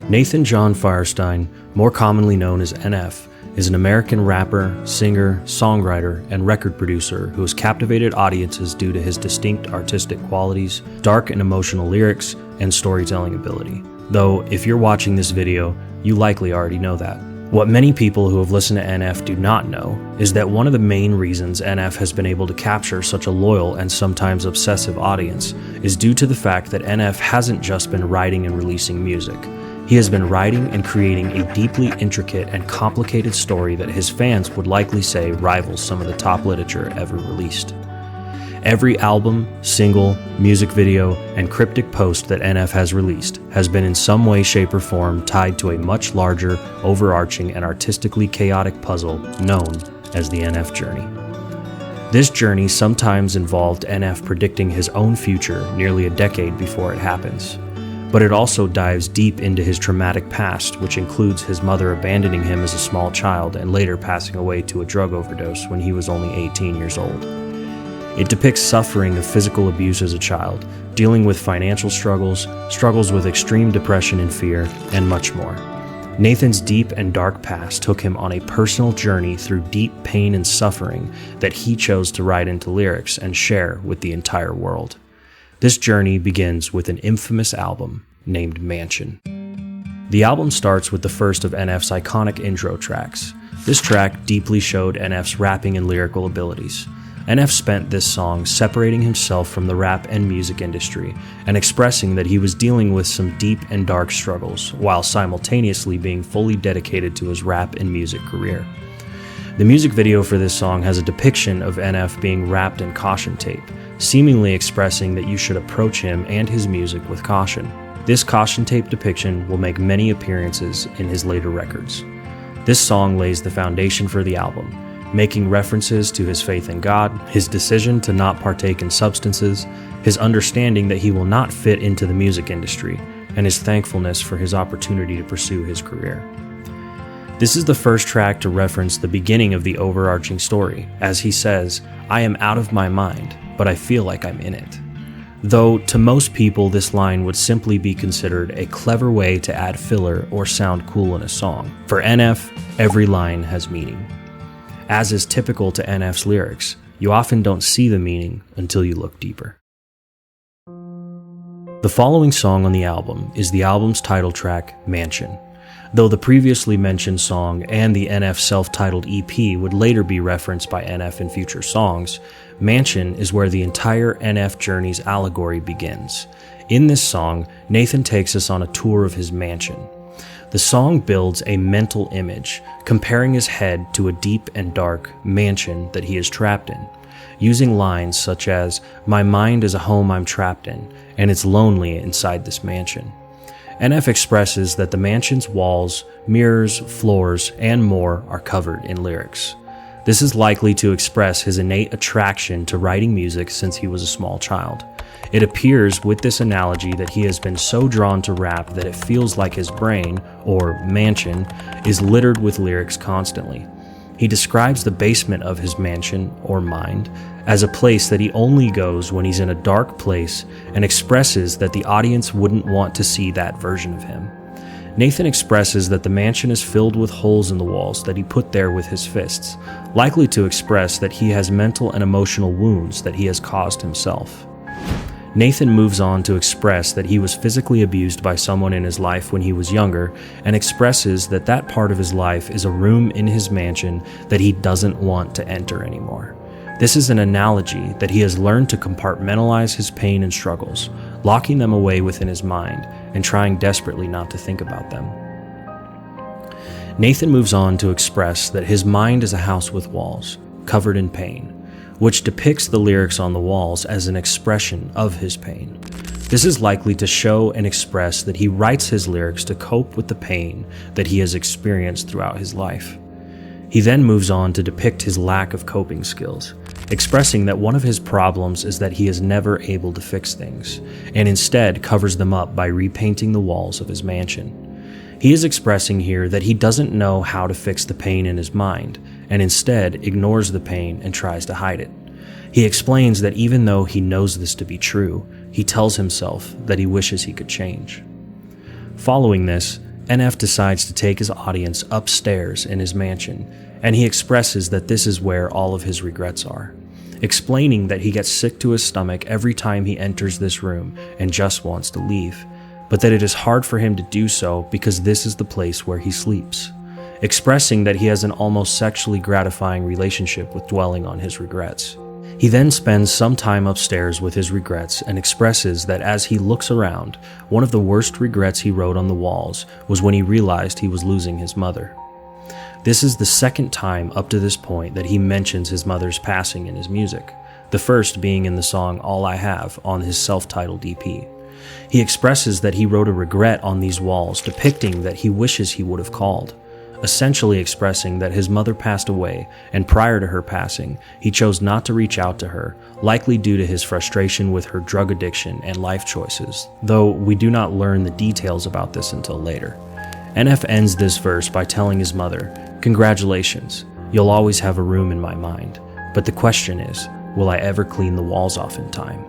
Nathan John Firestein, more commonly known as NF, is an American rapper, singer, songwriter, and record producer who has captivated audiences due to his distinct artistic qualities, dark and emotional lyrics, and storytelling ability. Though, if you're watching this video, you likely already know that. What many people who have listened to NF do not know is that one of the main reasons NF has been able to capture such a loyal and sometimes obsessive audience is due to the fact that NF hasn't just been writing and releasing music. He has been writing and creating a deeply intricate and complicated story that his fans would likely say rivals some of the top literature ever released. Every album, single, music video, and cryptic post that NF has released has been in some way, shape, or form tied to a much larger, overarching, and artistically chaotic puzzle known as the NF journey. This journey sometimes involved NF predicting his own future nearly a decade before it happens. But it also dives deep into his traumatic past, which includes his mother abandoning him as a small child and later passing away to a drug overdose when he was only 18 years old. It depicts suffering of physical abuse as a child, dealing with financial struggles with extreme depression and fear, and much more. Nathan's deep and dark past took him on a personal journey through deep pain and suffering that he chose to write into lyrics and share with the entire world. This journey begins with an infamous album named Mansion. The album starts with the first of NF's iconic intro tracks. This track deeply showed NF's rapping and lyrical abilities. NF spent this song separating himself from the rap and music industry and expressing that he was dealing with some deep and dark struggles while simultaneously being fully dedicated to his rap and music career. The music video for this song has a depiction of NF being wrapped in caution tape, seemingly expressing that you should approach him and his music with caution. This caution tape depiction will make many appearances in his later records. This song lays the foundation for the album, making references to his faith in God, his decision to not partake in substances, his understanding that he will not fit into the music industry, and his thankfulness for his opportunity to pursue his career. This is the first track to reference the beginning of the overarching story, as he says, "I am out of my mind, but I feel like I'm in it." Though to most people this line would simply be considered a clever way to add filler or sound cool in a song. For NF, every line has meaning. As is typical to NF's lyrics, you often don't see the meaning until you look deeper. The following song on the album is the album's title track, Mansion. Though the previously mentioned song and the NF self-titled EP would later be referenced by NF in future songs, Mansion is where the entire NF journey's allegory begins. In this song, Nathan takes us on a tour of his mansion. The song builds a mental image, comparing his head to a deep and dark mansion that he is trapped in, using lines such as, "My mind is a home I'm trapped in, and it's lonely inside this mansion." NF expresses that the mansion's walls, mirrors, floors, and more are covered in lyrics. This is likely to express his innate attraction to writing music since he was a small child. It appears with this analogy that he has been so drawn to rap that it feels like his brain, or mansion, is littered with lyrics constantly. He describes the basement of his mansion, or mind, as a place that he only goes when he's in a dark place and expresses that the audience wouldn't want to see that version of him. Nathan expresses that the mansion is filled with holes in the walls that he put there with his fists, likely to express that he has mental and emotional wounds that he has caused himself. Nathan moves on to express that he was physically abused by someone in his life when he was younger and expresses that that part of his life is a room in his mansion that he doesn't want to enter anymore. This is an analogy that he has learned to compartmentalize his pain and struggles, locking them away within his mind and trying desperately not to think about them. Nathan moves on to express that his mind is a house with walls, covered in pain, which depicts the lyrics on the walls as an expression of his pain. This is likely to show and express that he writes his lyrics to cope with the pain that he has experienced throughout his life. He then moves on to depict his lack of coping skills, expressing that one of his problems is that he is never able to fix things, and instead covers them up by repainting the walls of his mansion. He is expressing here that he doesn't know how to fix the pain in his mind, and instead ignores the pain and tries to hide it. He explains that even though he knows this to be true, he tells himself that he wishes he could change. Following this, NF decides to take his audience upstairs in his mansion, and he expresses that this is where all of his regrets are, explaining that he gets sick to his stomach every time he enters this room and just wants to leave, but that it is hard for him to do so because this is the place where he sleeps, expressing that he has an almost sexually gratifying relationship with dwelling on his regrets. He then spends some time upstairs with his regrets and expresses that as he looks around, one of the worst regrets he wrote on the walls was when he realized he was losing his mother. This is the second time up to this point that he mentions his mother's passing in his music, the first being in the song All I Have on his self-titled EP. He expresses that he wrote a regret on these walls depicting that he wishes he would have called, essentially expressing that his mother passed away, and prior to her passing, he chose not to reach out to her, likely due to his frustration with her drug addiction and life choices, though we do not learn the details about this until later. NF ends this verse by telling his mother, "Congratulations, you'll always have a room in my mind, but the question is, will I ever clean the walls off in time?"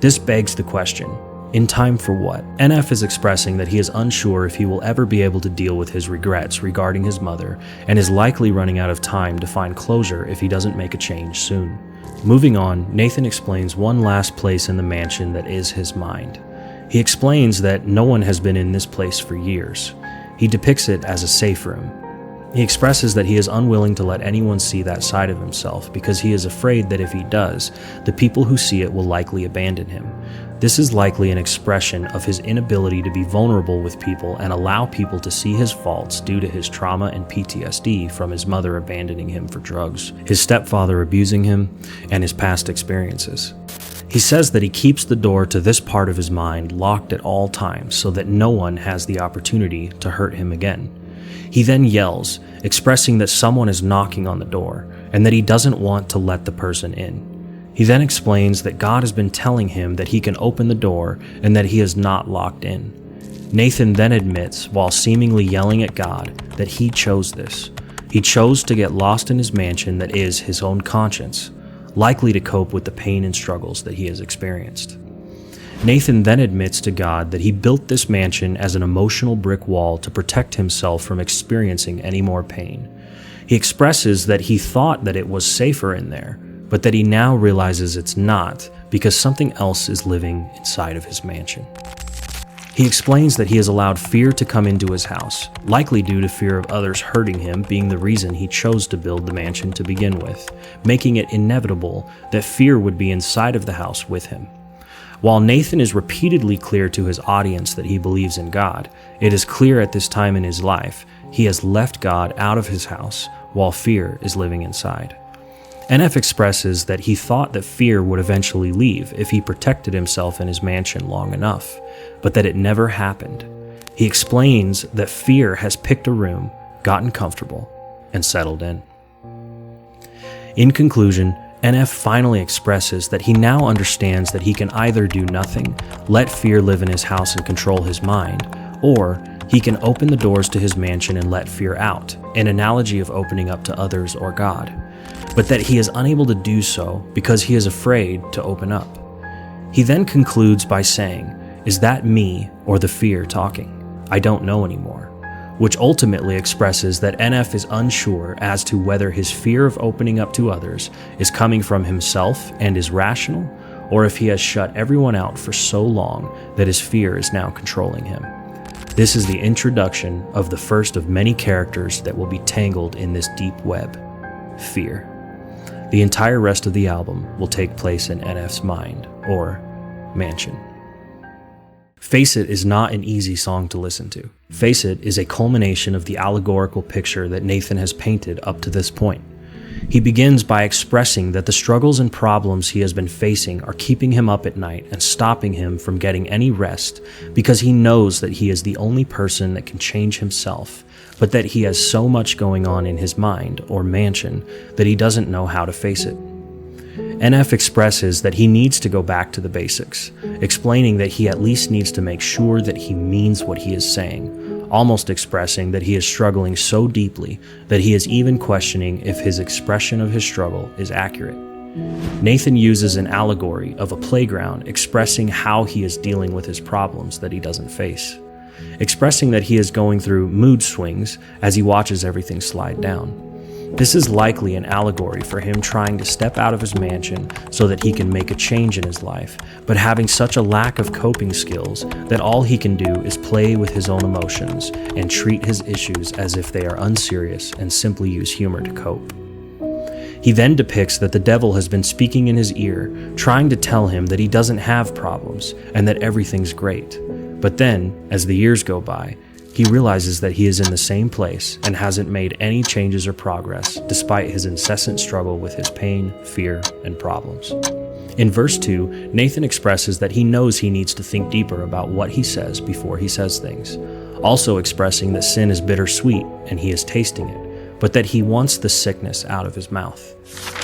This begs the question, in time for what? NF is expressing that he is unsure if he will ever be able to deal with his regrets regarding his mother and is likely running out of time to find closure if he doesn't make a change soon. Moving on, Nathan explains one last place in the mansion that is his mind. He explains that no one has been in this place for years. He depicts it as a safe room. He expresses that he is unwilling to let anyone see that side of himself because he is afraid that if he does, the people who see it will likely abandon him. This is likely an expression of his inability to be vulnerable with people and allow people to see his faults due to his trauma and PTSD from his mother abandoning him for drugs, his stepfather abusing him, and his past experiences. He says that he keeps the door to this part of his mind locked at all times so that no one has the opportunity to hurt him again. He then yells, expressing that someone is knocking on the door and that he doesn't want to let the person in. He then explains that God has been telling him that he can open the door and that he is not locked in. Nathan then admits, while seemingly yelling at God, that he chose this. He chose to get lost in his mansion that is his own conscience, likely to cope with the pain and struggles that he has experienced. Nathan then admits to God that he built this mansion as an emotional brick wall to protect himself from experiencing any more pain. He expresses that he thought that it was safer in there, but that he now realizes it's not because something else is living inside of his mansion. He explains that he has allowed fear to come into his house, likely due to fear of others hurting him being the reason he chose to build the mansion to begin with, making it inevitable that fear would be inside of the house with him. While Nathan is repeatedly clear to his audience that he believes in God, it is clear at this time in his life he has left God out of his house while fear is living inside. NF expresses that he thought that fear would eventually leave if he protected himself in his mansion long enough, but that it never happened. He explains that fear has picked a room, gotten comfortable, and settled in. In conclusion, NF finally expresses that he now understands that he can either do nothing, let fear live in his house and control his mind, or he can open the doors to his mansion and let fear out, an analogy of opening up to others or God, but that he is unable to do so because he is afraid to open up. He then concludes by saying, "Is that me or the fear talking? I don't know anymore," which ultimately expresses that NF is unsure as to whether his fear of opening up to others is coming from himself and is rational, or if he has shut everyone out for so long that his fear is now controlling him. This is the introduction of the first of many characters that will be tangled in this deep web, fear. The entire rest of the album will take place in NF's mind, or mansion. Face It is not an easy song to listen to. Face It is a culmination of the allegorical picture that Nathan has painted up to this point. He begins by expressing that the struggles and problems he has been facing are keeping him up at night and stopping him from getting any rest because he knows that he is the only person that can change himself, but that he has so much going on in his mind, or mansion, that he doesn't know how to face it. NF expresses that he needs to go back to the basics, explaining that he at least needs to make sure that he means what he is saying, almost expressing that he is struggling so deeply that he is even questioning if his expression of his struggle is accurate. Nathan uses an allegory of a playground expressing how he is dealing with his problems that he doesn't face. expressing that he is going through mood swings as he watches everything slide down. This is likely an allegory for him trying to step out of his mansion so that he can make a change in his life, but having such a lack of coping skills that all he can do is play with his own emotions and treat his issues as if they are unserious and simply use humor to cope. He then depicts that the devil has been speaking in his ear, trying to tell him that he doesn't have problems and that everything's great. But then, as the years go by, he realizes that he is in the same place and hasn't made any changes or progress despite his incessant struggle with his pain, fear, and problems. In verse 2, Nathan expresses that he knows he needs to think deeper about what he says before he says things, also expressing that sin is bittersweet and he is tasting it, but that he wants the sickness out of his mouth.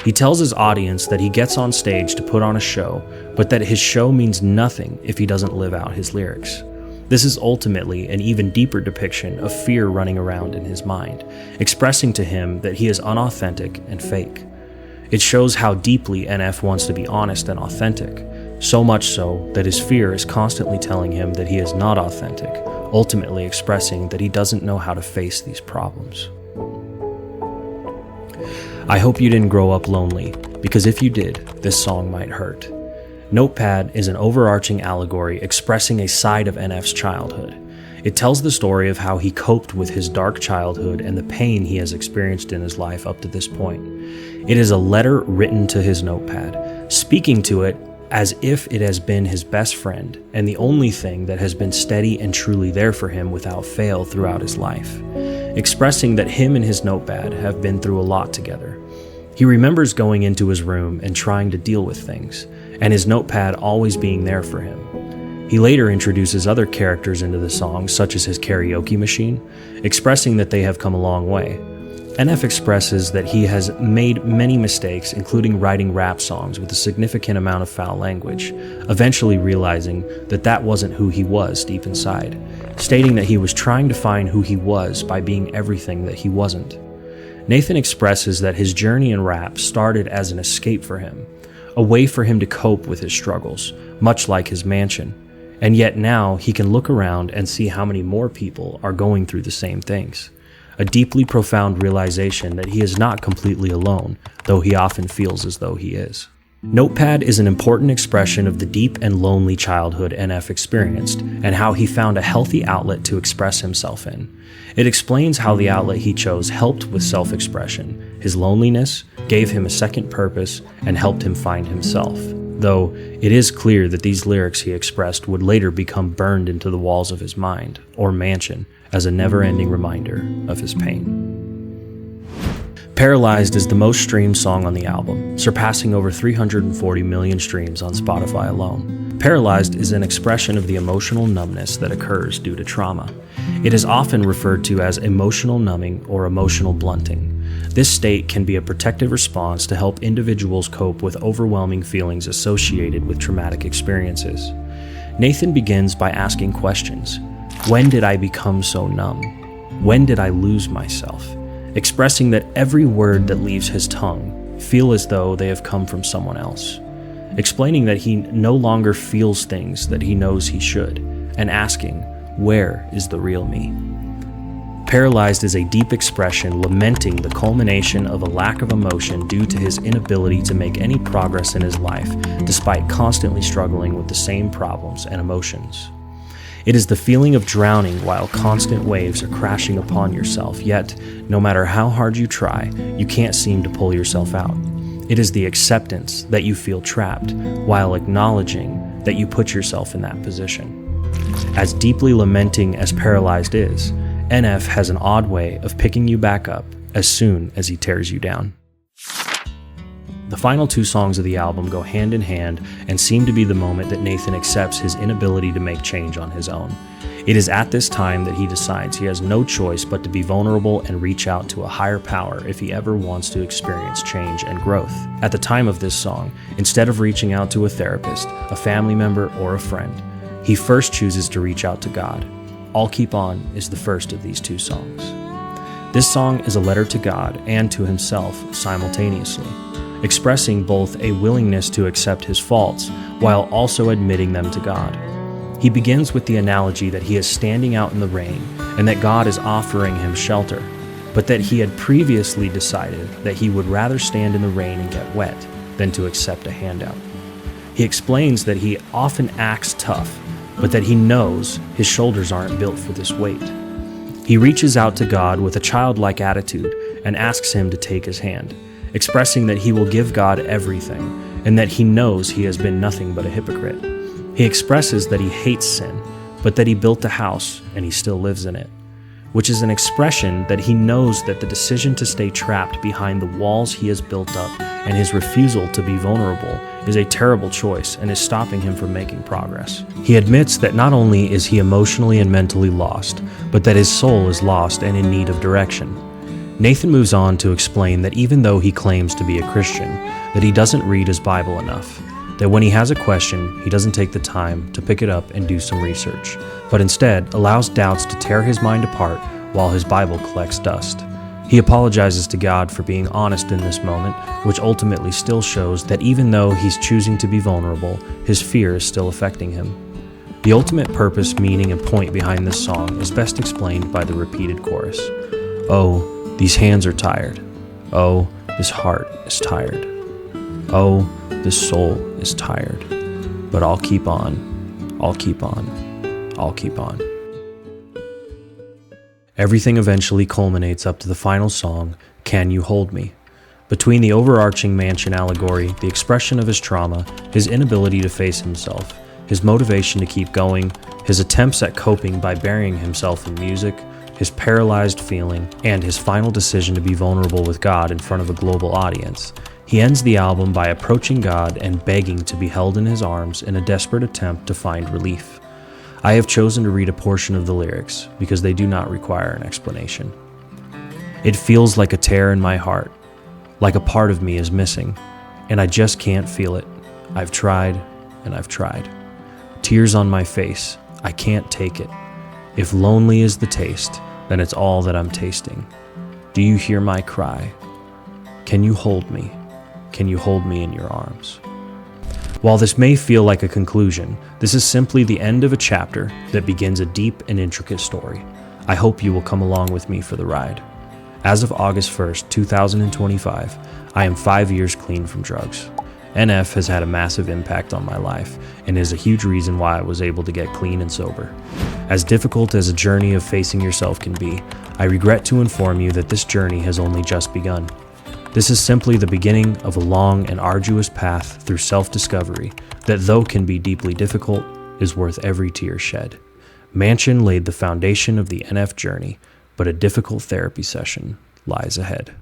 He tells his audience that he gets on stage to put on a show, but that his show means nothing if he doesn't live out his lyrics. This is ultimately an even deeper depiction of fear running around in his mind, expressing to him that he is unauthentic and fake. It shows how deeply NF wants to be honest and authentic, so much so that his fear is constantly telling him that he is not authentic, ultimately expressing that he doesn't know how to face these problems. I hope you didn't grow up lonely, because if you did, this song might hurt. Notepad is an overarching allegory expressing a side of NF's childhood. It tells the story of how he coped with his dark childhood and the pain he has experienced in his life up to this point. It is a letter written to his notepad, speaking to it as if it has been his best friend and the only thing that has been steady and truly there for him without fail throughout his life, expressing that him and his notepad have been through a lot together. He remembers going into his room and trying to deal with things, and his notepad always being there for him. He later introduces other characters into the song, such as his karaoke machine, expressing that they have come a long way. NF expresses that he has made many mistakes, including writing rap songs with a significant amount of foul language, eventually realizing that that wasn't who he was deep inside, stating that he was trying to find who he was by being everything that he wasn't. Nathan expresses that his journey in rap started as an escape for him, a way for him to cope with his struggles, much like his mansion. And yet now he can look around and see how many more people are going through the same things. A deeply profound realization that he is not completely alone, though he often feels as though he is. Notepad is an important expression of the deep and lonely childhood NF experienced, and how he found a healthy outlet to express himself in. It explains how the outlet he chose helped with self-expression. His loneliness gave him a second purpose and helped him find himself, though it is clear that these lyrics he expressed would later become burned into the walls of his mind, or mansion, as a never-ending reminder of his pain. Paralyzed is the most streamed song on the album, surpassing over 340 million streams on Spotify alone. Paralyzed is an expression of the emotional numbness that occurs due to trauma. It is often referred to as emotional numbing or emotional blunting. This state can be a protective response to help individuals cope with overwhelming feelings associated with traumatic experiences. Nathan begins by asking questions. When did I become so numb? When did I lose myself? Expressing that every word that leaves his tongue feel as though they have come from someone else. Explaining that he no longer feels things that he knows he should, and asking, where is the real me? Paralyzed is a deep expression lamenting the culmination of a lack of emotion due to his inability to make any progress in his life, despite constantly struggling with the same problems and emotions. It is the feeling of drowning while constant waves are crashing upon yourself, yet, no matter how hard you try, you can't seem to pull yourself out. It is the acceptance that you feel trapped, while acknowledging that you put yourself in that position. As deeply lamenting as Paralyzed is, NF has an odd way of picking you back up as soon as he tears you down. The final two songs of the album go hand in hand and seem to be the moment that Nathan accepts his inability to make change on his own. It is at this time that he decides he has no choice but to be vulnerable and reach out to a higher power if he ever wants to experience change and growth. At the time of this song, instead of reaching out to a therapist, a family member, or a friend, he first chooses to reach out to God. I'll Keep On is the first of these two songs. This song is a letter to God and to himself simultaneously, expressing both a willingness to accept his faults while also admitting them to God. He begins with the analogy that he is standing out in the rain and that God is offering him shelter, but that he had previously decided that he would rather stand in the rain and get wet than to accept a handout. He explains that he often acts tough, but that he knows his shoulders aren't built for this weight. He reaches out to God with a childlike attitude and asks him to take his hand, expressing that he will give God everything and that he knows he has been nothing but a hypocrite. He expresses that he hates sin, but that he built a house and he still lives in it, which is an expression that he knows that the decision to stay trapped behind the walls he has built up and his refusal to be vulnerable is a terrible choice and is stopping him from making progress. He admits that not only is he emotionally and mentally lost, but that his soul is lost and in need of direction. Nathan moves on to explain that even though he claims to be a Christian, that he doesn't read his Bible enough, that when he has a question, he doesn't take the time to pick it up and do some research, but instead allows doubts to tear his mind apart while his Bible collects dust. He apologizes to God for being honest in this moment, which ultimately still shows that even though he's choosing to be vulnerable, his fear is still affecting him. The ultimate purpose, meaning, and point behind this song is best explained by the repeated chorus. Oh, these hands are tired. Oh, this heart is tired. Oh, this soul is tired. But I'll keep on, I'll keep on, I'll keep on. Everything eventually culminates up to the final song, Can You Hold Me? Between the overarching mansion allegory, the expression of his trauma, his inability to face himself, his motivation to keep going, his attempts at coping by burying himself in music, his paralyzed feeling, and his final decision to be vulnerable with God in front of a global audience, he ends the album by approaching God and begging to be held in his arms in a desperate attempt to find relief. I have chosen to read a portion of the lyrics because they do not require an explanation. It feels like a tear in my heart, like a part of me is missing, and I just can't feel it. I've tried and I've tried. Tears on my face, I can't take it. If lonely is the taste, then it's all that I'm tasting. Do you hear my cry? Can you hold me? Can you hold me in your arms? While this may feel like a conclusion, this is simply the end of a chapter that begins a deep and intricate story. I hope you will come along with me for the ride. As of August 1st, 2025, I am 5 years clean from drugs. NF has had a massive impact on my life and is a huge reason why I was able to get clean and sober. As difficult as a journey of facing yourself can be, I regret to inform you that this journey has only just begun. This is simply the beginning of a long and arduous path through self-discovery that, though can be deeply difficult, is worth every tear shed. Mansion laid the foundation of the NF journey, but a difficult therapy session lies ahead.